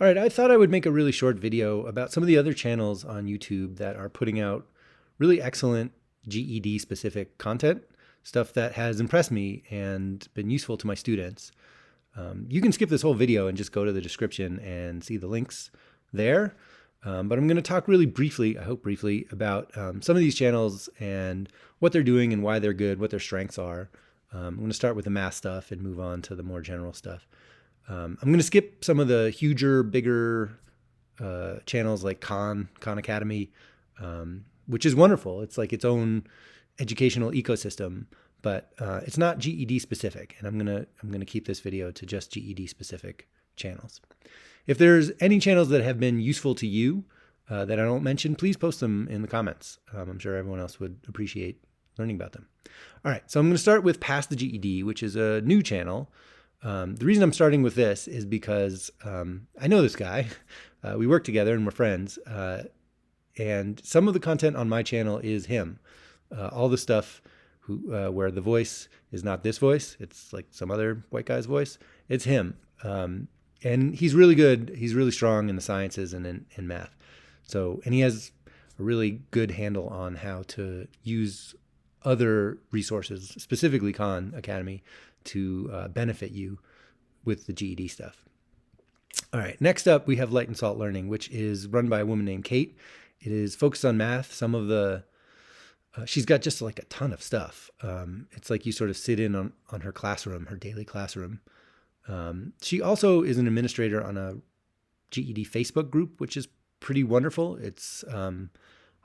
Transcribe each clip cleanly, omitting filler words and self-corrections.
All right, I thought I would make a really short video about some of the other channels on YouTube that are putting out really excellent GED specific content, stuff that has impressed me and been useful to my students. You can skip this whole video and just go to the description and see the links there. But I'm going to talk really briefly, I hope briefly, about some of these channels and what they're doing and why they're good, what their strengths are. I'm going to start with the math stuff and move on to the more general stuff. I'm going to skip some of the huger, bigger channels like Khan Academy, which is wonderful. It's like its own educational ecosystem, but it's not GED specific. And I'm gonna keep this video to just GED specific channels. If there's any channels that have been useful to you that I don't mention, please post them in the comments. I'm sure everyone else would appreciate learning about them. All right, so I'm going to start with Pass the GED, which is a new channel. The reason I'm starting with this is because I know this guy. We work together and we're friends. And some of the content on my channel is him. All the stuff where the voice is not this voice, it's like some other white guy's voice, it's him. And he's really good. He's really strong in the sciences and in math. And he has a really good handle on how to use other resources, specifically Khan Academy, to benefit you with the GED stuff. All right, next up we have Light and Salt Learning, which is run by a woman named Kate. It is focused on math. Some of the, she's got just like a ton of stuff. It's like you sort of sit in on her classroom, her daily classroom. She also is an administrator on a GED Facebook group, which is pretty wonderful. It's, I don't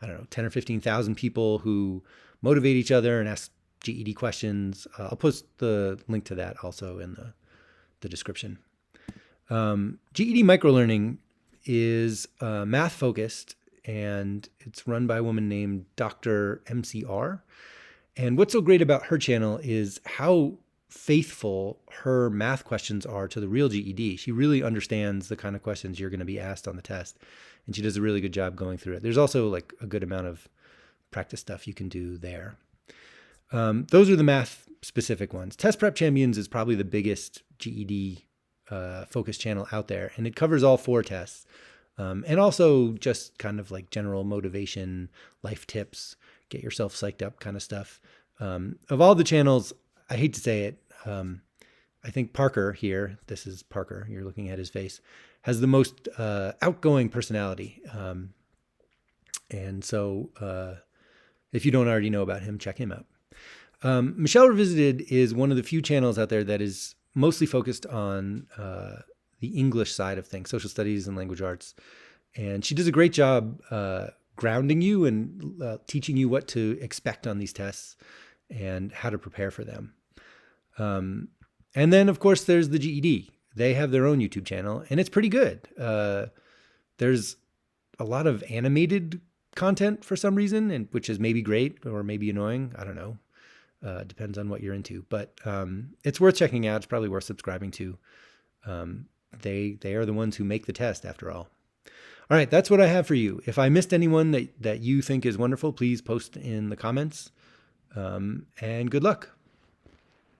know, 10 or 15,000 people who motivate each other and ask GED questions. I'll post the link to that also in the description. GED Micro Learning is math focused, and it's run by a woman named Dr. MCR. And what's so great about her channel is how faithful her math questions are to the real GED. She really understands the kind of questions you're going to be asked on the test, and she does a really good job going through it. There's also like a good amount of practice stuff you can do there. Those are the math specific ones. Test Prep Champions is probably the biggest GED focused channel out there, and it covers all 4 tests. And also just kind of like general motivation, life tips, get yourself psyched up kind of stuff. Of all the channels, I hate to say it, I think Parker here, this is Parker, you're looking at his face, has the most outgoing personality. And so if you don't already know about him, check him out. Michelle Revisited is one of the few channels out there that is mostly focused on the English side of things, social studies and language arts. And she does a great job grounding you and teaching you what to expect on these tests and how to prepare for them. And then, of course, there's the GED. They have their own YouTube channel, and it's pretty good. There's a lot of animated content for some reason, and which is maybe great or maybe annoying. I don't know. Depends on what you're into. But it's worth checking out. It's probably worth subscribing to. They are the ones who make the test, after all. All right, that's what I have for you. If I missed anyone that you think is wonderful, please post in the comments. And good luck.